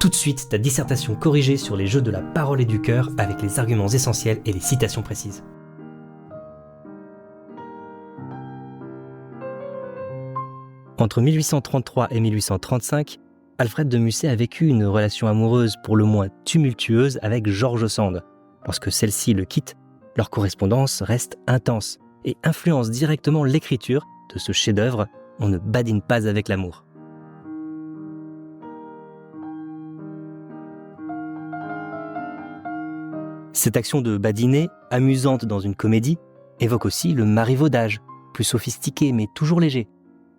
tout de suite ta dissertation corrigée sur les jeux de la parole et du cœur avec les arguments essentiels et les citations précises. Entre 1833 et 1835, Alfred de Musset a vécu une relation amoureuse pour le moins tumultueuse avec George Sand. Lorsque celle-ci le quitte, leur correspondance reste intense et influence directement l'écriture de ce chef-d'œuvre « On ne badine pas avec l'amour ». Cette action de badiner, amusante dans une comédie, évoque aussi le marivaudage, plus sophistiqué mais toujours léger.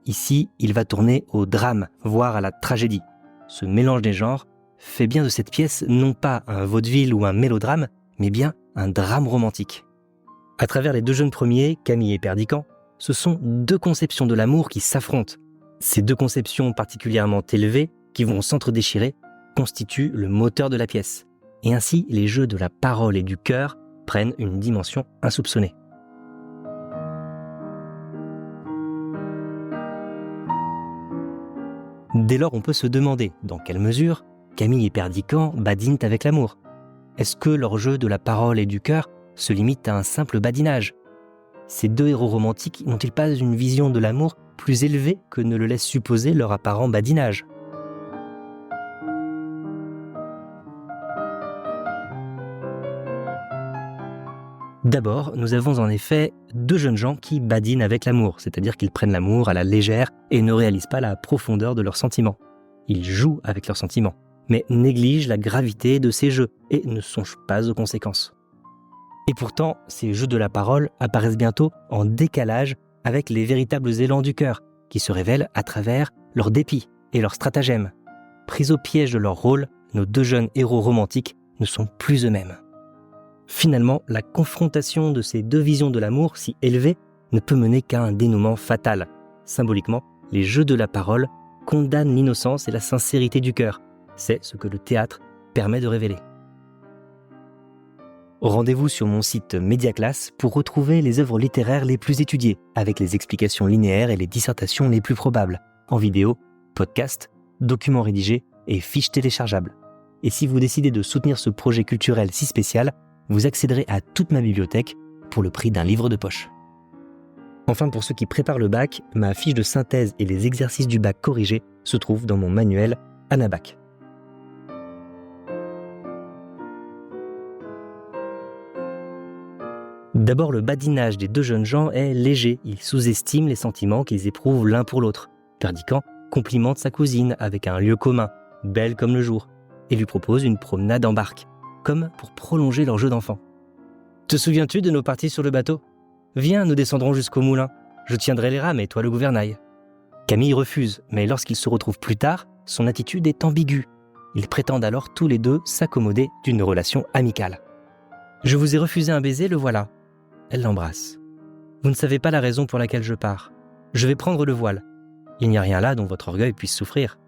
Ici, il va tourner au drame, voire à la tragédie. Ce mélange des genres fait bien de cette pièce non pas un vaudeville ou un mélodrame, mais bien un drame romantique. À travers les deux jeunes premiers, Camille et Perdiccas, ce sont deux conceptions de l'amour qui s'affrontent. Ces deux conceptions particulièrement élevées, qui vont s'entre-déchirer, constituent le moteur de la pièce. Et ainsi, les jeux de la parole et du cœur prennent une dimension insoupçonnée. Dès lors, on peut se demander dans quelle mesure Camille et Perdiccas badinent avec l'amour. Est-ce que leur jeu de la parole et du cœur se limite à un simple badinage ? Ces deux héros romantiques n'ont-ils pas une vision de l'amour plus élevée que ne le laisse supposer leur apparent badinage ? D'abord, nous avons en effet deux jeunes gens qui badinent avec l'amour, c'est-à-dire qu'ils prennent l'amour à la légère et ne réalisent pas la profondeur de leurs sentiments. Ils jouent avec leurs sentiments, mais négligent la gravité de ces jeux et ne songent pas aux conséquences. Et pourtant, ces jeux de la parole apparaissent bientôt en décalage avec les véritables élans du cœur, qui se révèlent à travers leur dépit et leurs stratagèmes. Pris au piège de leur rôle, nos deux jeunes héros romantiques ne sont plus eux-mêmes. Finalement, la confrontation de ces deux visions de l'amour si élevées ne peut mener qu'à un dénouement fatal. Symboliquement, les jeux de la parole condamnent l'innocence et la sincérité du cœur. C'est ce que le théâtre permet de révéler. Rendez-vous sur mon site Mediaclass pour retrouver les œuvres littéraires les plus étudiées, avec les explications linéaires et les dissertations les plus probables, en vidéo, podcast, documents rédigés et fiches téléchargeables. Et si vous décidez de soutenir ce projet culturel si spécial, vous accéderez à toute ma bibliothèque pour le prix d'un livre de poche. Enfin, pour ceux qui préparent le bac, ma fiche de synthèse et les exercices du bac corrigés se trouvent dans mon manuel Anabac. D'abord, le badinage des deux jeunes gens est léger. Ils sous-estiment les sentiments qu'ils éprouvent l'un pour l'autre. Perdiccas complimente sa cousine avec un lieu commun, belle comme le jour, et lui propose une promenade en barque, comme pour prolonger leur jeu d'enfant. « Te souviens-tu de nos parties sur le bateau ? Viens, nous descendrons jusqu'au moulin. Je tiendrai les rames et toi le gouvernail. » Camille refuse, mais lorsqu'ils se retrouvent plus tard, son attitude est ambiguë. Ils prétendent alors tous les deux s'accommoder d'une relation amicale. « Je vous ai refusé un baiser, le voilà. » Elle l'embrasse. « Vous ne savez pas la raison pour laquelle je pars. Je vais prendre le voile. Il n'y a rien là dont votre orgueil puisse souffrir. »«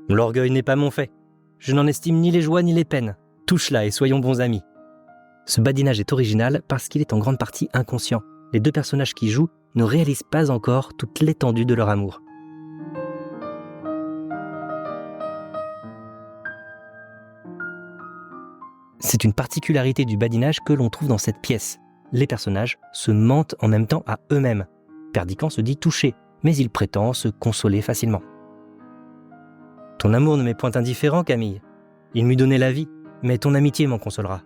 L'orgueil n'est pas mon fait. Je n'en estime ni les joies ni les peines. Touche-la et soyons bons amis. » Ce badinage est original parce qu'il est en grande partie inconscient. Les deux personnages qui jouent ne réalisent pas encore toute l'étendue de leur amour. C'est une particularité du badinage que l'on trouve dans cette pièce. Les personnages se mentent en même temps à eux-mêmes. Perdiccas se dit touché, mais il prétend se consoler facilement. « Ton amour ne m'est point indifférent, Camille. Il m'eût donné la vie, mais ton amitié m'en consolera. »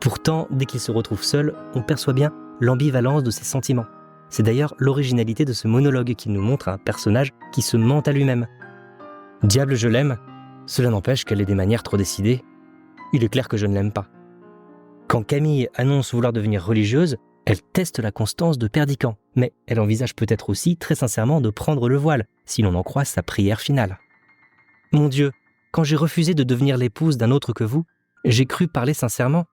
Pourtant, dès qu'il se retrouve seul, on perçoit bien l'ambivalence de ses sentiments. C'est d'ailleurs l'originalité de ce monologue qui nous montre un personnage qui se ment à lui-même. « Diable, je l'aime. Cela n'empêche qu'elle ait des manières trop décidées. Il est clair que je ne l'aime pas. » Quand Camille annonce vouloir devenir religieuse, elle teste la constance de Perdiccas, mais elle envisage peut-être aussi très sincèrement de prendre le voile, si l'on en croit sa prière finale. « Mon Dieu, quand j'ai refusé de devenir l'épouse d'un autre que vous, j'ai cru parler sincèrement. »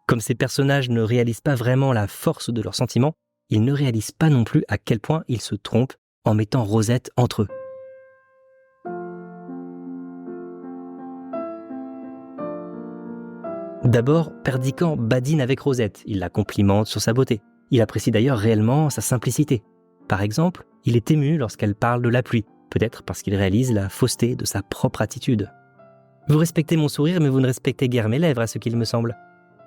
Comme ces personnages ne réalisent pas vraiment la force de leurs sentiments, ils ne réalisent pas non plus à quel point ils se trompent en mettant Rosette entre eux. D'abord, Perdiccas badine avec Rosette, il la complimente sur sa beauté. Il apprécie d'ailleurs réellement sa simplicité. Par exemple, il est ému lorsqu'elle parle de la pluie, peut-être parce qu'il réalise la fausseté de sa propre attitude. Vous respectez mon sourire, mais vous ne respectez guère mes lèvres, à ce qu'il me semble.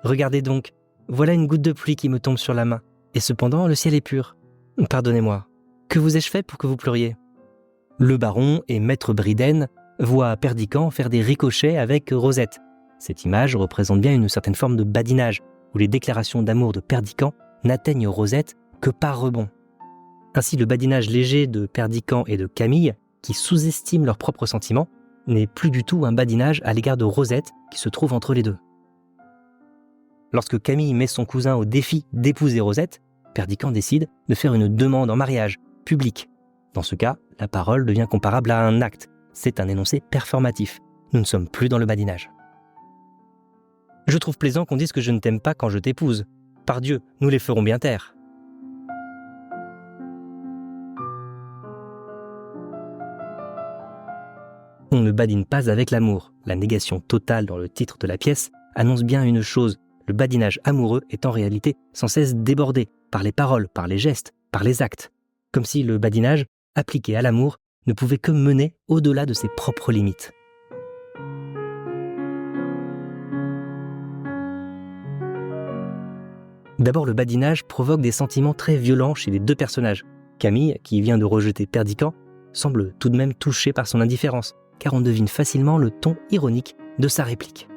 Regardez donc, voilà une goutte de pluie qui me tombe sur la main, et cependant le ciel est pur. Pardonnez-moi, que vous ai-je fait pour que vous pleuriez ? Le baron et maître Briden voient Perdiccas faire des ricochets avec Rosette. Cette image représente bien une certaine forme de badinage, où les déclarations d'amour de Perdiccas n'atteignent Rosette que par rebond. Ainsi, le badinage léger de Perdiccas et de Camille, qui sous-estiment leurs propres sentiments, n'est plus du tout un badinage à l'égard de Rosette qui se trouve entre les deux. Lorsque Camille met son cousin au défi d'épouser Rosette, Perdiccas décide de faire une demande en mariage, publique. Dans ce cas, la parole devient comparable à un acte. C'est un énoncé performatif. Nous ne sommes plus dans le badinage. Je trouve plaisant qu'on dise que je ne t'aime pas quand je t'épouse. Par Dieu, nous les ferons bien taire. On ne badine pas avec l'amour. La négation totale dans le titre de la pièce annonce bien une chose. Le badinage amoureux est en réalité sans cesse débordé par les paroles, par les gestes, par les actes. Comme si le badinage, appliqué à l'amour, ne pouvait que mener au-delà de ses propres limites. D'abord, le badinage provoque des sentiments très violents chez les deux personnages. Camille, qui vient de rejeter Perdiccas, semble tout de même touchée par son indifférence, car on devine facilement le ton ironique de sa réplique.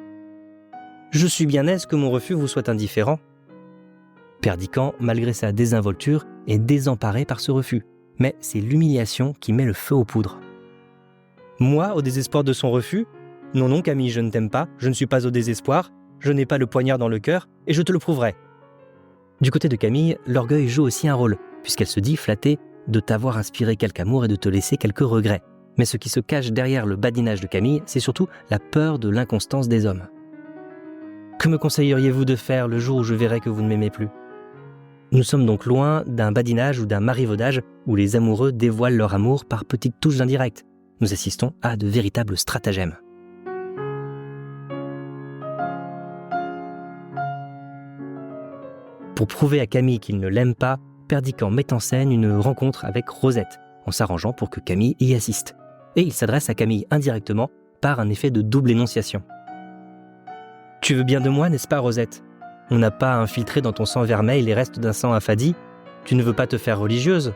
« Je suis bien aise que mon refus vous soit indifférent. » Perdiccas, malgré sa désinvolture, est désemparé par ce refus, mais c'est l'humiliation qui met le feu aux poudres. « Moi, au désespoir de son refus ? Non, non, Camille, je ne t'aime pas, je ne suis pas au désespoir, je n'ai pas le poignard dans le cœur, et je te le prouverai. » Du côté de Camille, l'orgueil joue aussi un rôle, puisqu'elle se dit flattée de t'avoir inspiré quelque amour et de te laisser quelques regrets. Mais ce qui se cache derrière le badinage de Camille, c'est surtout la peur de l'inconstance des hommes. Que me conseilleriez-vous de faire le jour où je verrai que vous ne m'aimez plus ? Nous sommes donc loin d'un badinage ou d'un marivaudage où les amoureux dévoilent leur amour par petites touches indirectes. Nous assistons à de véritables stratagèmes. Pour prouver à Camille qu'il ne l'aime pas, Perdiccas met en scène une rencontre avec Rosette, en s'arrangeant pour que Camille y assiste. Et il s'adresse à Camille indirectement par un effet de double énonciation. « Tu veux bien de moi, n'est-ce pas, Rosette ? On n'a pas infiltré dans ton sang vermeil les restes d'un sang affadi. Tu ne veux pas te faire religieuse ?»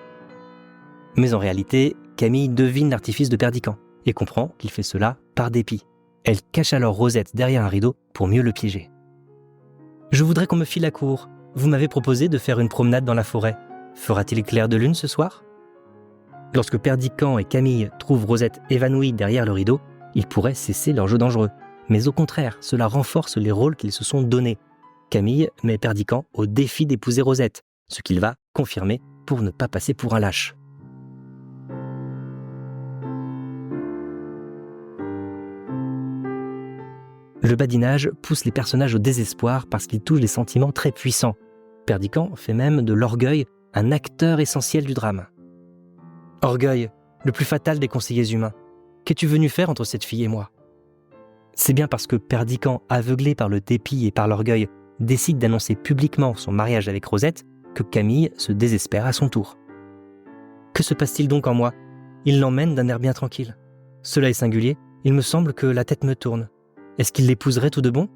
Mais en réalité, Camille devine l'artifice de Perdiccas et comprend qu'il fait cela par dépit. Elle cache alors Rosette derrière un rideau pour mieux le piéger. « Je voudrais qu'on me file la cour. Vous m'avez proposé de faire une promenade dans la forêt. Fera-t-il clair de lune ce soir ? » Lorsque Perdiccas et Camille trouvent Rosette évanouie derrière le rideau, ils pourraient cesser leur jeu dangereux. Mais au contraire, cela renforce les rôles qu'ils se sont donnés. Camille met Perdiccas au défi d'épouser Rosette, ce qu'il va confirmer pour ne pas passer pour un lâche. Le badinage pousse les personnages au désespoir parce qu'il touche des sentiments très puissants. Perdiccas fait même de l'orgueil un acteur essentiel du drame. Orgueil, le plus fatal des conseillers humains. Qu'es-tu venu faire entre cette fille et moi ? C'est bien parce que Perdiccas, aveuglé par le dépit et par l'orgueil, décide d'annoncer publiquement son mariage avec Rosette que Camille se désespère à son tour. Que se passe-t-il donc en moi ? Il l'emmène d'un air bien tranquille. Cela est singulier, il me semble que la tête me tourne. Est-ce qu'il l'épouserait tout de bon ?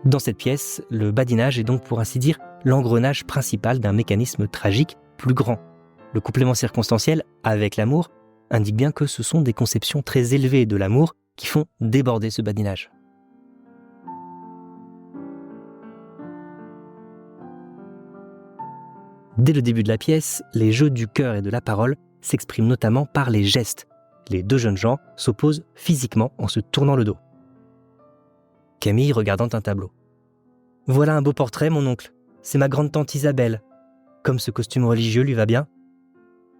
Dans cette pièce, le badinage est donc pour ainsi dire l'engrenage principal d'un mécanisme tragique plus grand. Le complément circonstanciel avec l'amour indique bien que ce sont des conceptions très élevées de l'amour qui font déborder ce badinage. Dès le début de la pièce, les jeux du cœur et de la parole s'expriment notamment par les gestes. Les deux jeunes gens s'opposent physiquement en se tournant le dos. Camille regardant un tableau. « Voilà un beau portrait, mon oncle. C'est ma grande-tante Isabelle. Comme ce costume religieux lui va bien. »«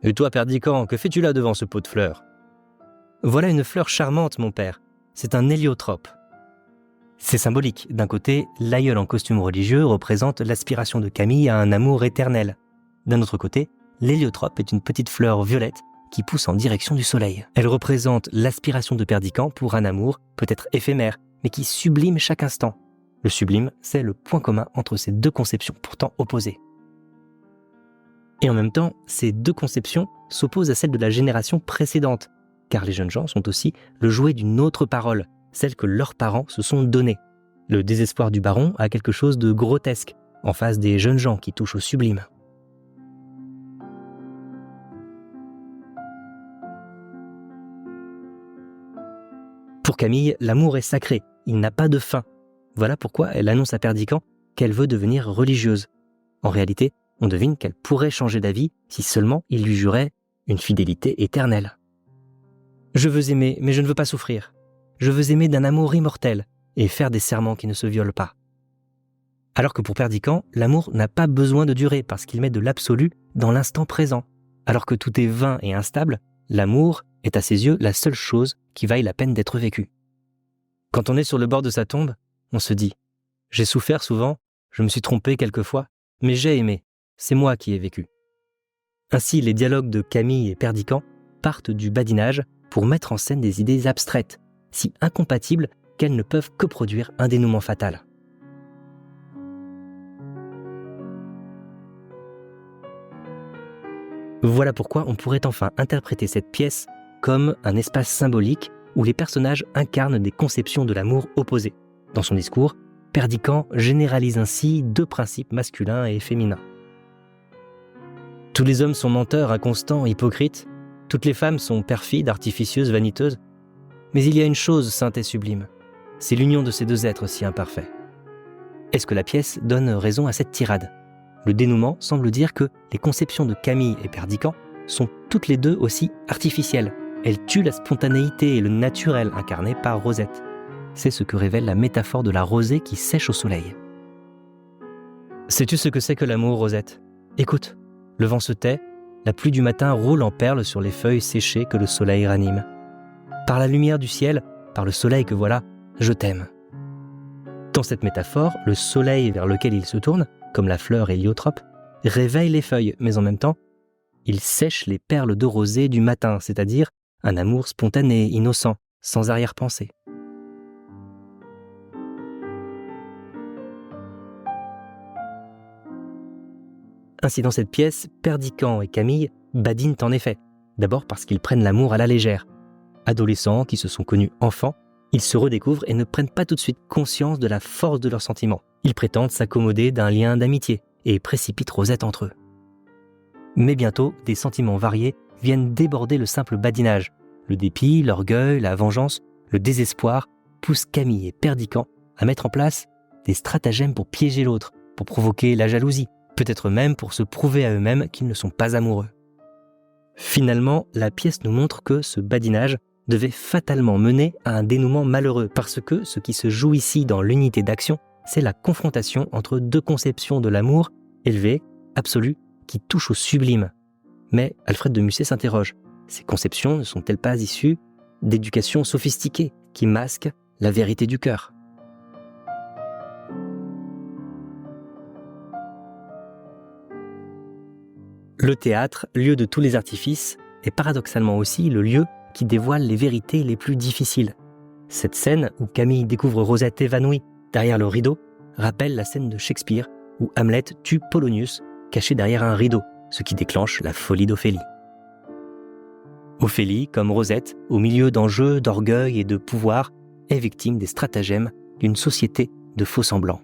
Et toi, Perdiccas, que fais-tu là devant ce pot de fleurs ?»« Voilà une fleur charmante, mon père. C'est un héliotrope. » C'est symbolique. D'un côté, l'aïeul en costume religieux représente l'aspiration de Camille à un amour éternel. D'un autre côté, l'héliotrope est une petite fleur violette qui pousse en direction du soleil. Elle représente l'aspiration de Perdiccas pour un amour peut-être éphémère, mais qui sublime chaque instant. Le sublime, c'est le point commun entre ces deux conceptions pourtant opposées. Et en même temps, ces deux conceptions s'oppose à celle de la génération précédente, car les jeunes gens sont aussi le jouet d'une autre parole, celle que leurs parents se sont donnée. Le désespoir du baron a quelque chose de grotesque, en face des jeunes gens qui touchent au sublime. Pour Camille, l'amour est sacré, il n'a pas de fin. Voilà pourquoi elle annonce à Perdiccas qu'elle veut devenir religieuse. En réalité, on devine qu'elle pourrait changer d'avis si seulement il lui jurait une fidélité éternelle. « Je veux aimer, mais je ne veux pas souffrir. Je veux aimer d'un amour immortel et faire des serments qui ne se violent pas. » Alors que pour Perdiccas, l'amour n'a pas besoin de durer parce qu'il met de l'absolu dans l'instant présent. Alors que tout est vain et instable, l'amour est à ses yeux la seule chose qui vaille la peine d'être vécue. Quand on est sur le bord de sa tombe, on se dit « J'ai souffert souvent, je me suis trompé quelquefois, mais j'ai aimé, c'est moi qui ai vécu. » Ainsi, les dialogues de Camille et Perdiccas partent du badinage pour mettre en scène des idées abstraites, si incompatibles qu'elles ne peuvent que produire un dénouement fatal. Voilà pourquoi on pourrait enfin interpréter cette pièce comme un espace symbolique où les personnages incarnent des conceptions de l'amour opposées. Dans son discours, Perdiccas généralise ainsi deux principes masculins et féminins. Tous les hommes sont menteurs, inconstants, hypocrites. Toutes les femmes sont perfides, artificieuses, vaniteuses. Mais il y a une chose sainte et sublime. C'est l'union de ces deux êtres si imparfaits. Est-ce que la pièce donne raison à cette tirade ? Le dénouement semble dire que les conceptions de Camille et Perdiccas sont toutes les deux aussi artificielles. Elles tuent la spontanéité et le naturel incarné par Rosette. C'est ce que révèle la métaphore de la rosée qui sèche au soleil. Sais-tu ce que c'est que l'amour, Rosette ? Écoute, le vent se tait, la pluie du matin roule en perles sur les feuilles séchées que le soleil ranime. Par la lumière du ciel, par le soleil que voilà, je t'aime. Dans cette métaphore, le soleil vers lequel il se tourne, comme la fleur héliotrope, réveille les feuilles, mais en même temps, il sèche les perles de rosée du matin, c'est-à-dire un amour spontané, innocent, sans arrière-pensée. Ainsi dans cette pièce, Perdiccas et Camille badinent en effet, d'abord parce qu'ils prennent l'amour à la légère. Adolescents qui se sont connus enfants, ils se redécouvrent et ne prennent pas tout de suite conscience de la force de leurs sentiments. Ils prétendent s'accommoder d'un lien d'amitié et précipitent Rosette entre eux. Mais bientôt, des sentiments variés viennent déborder le simple badinage. Le dépit, l'orgueil, la vengeance, le désespoir poussent Camille et Perdiccas à mettre en place des stratagèmes pour piéger l'autre, pour provoquer la jalousie, peut-être même pour se prouver à eux-mêmes qu'ils ne sont pas amoureux. Finalement, la pièce nous montre que ce badinage devait fatalement mener à un dénouement malheureux, parce que ce qui se joue ici dans l'unité d'action, c'est la confrontation entre deux conceptions de l'amour élevées, absolues, qui touchent au sublime. Mais Alfred de Musset s'interroge, ces conceptions ne sont-elles pas issues d'éducation sophistiquée qui masque la vérité du cœur ? Le théâtre, lieu de tous les artifices, est paradoxalement aussi le lieu qui dévoile les vérités les plus difficiles. Cette scène où Camille découvre Rosette évanouie derrière le rideau rappelle la scène de Shakespeare où Hamlet tue Polonius caché derrière un rideau, ce qui déclenche la folie d'Ophélie. Ophélie, comme Rosette, au milieu d'enjeux, d'orgueil et de pouvoir, est victime des stratagèmes d'une société de faux-semblants.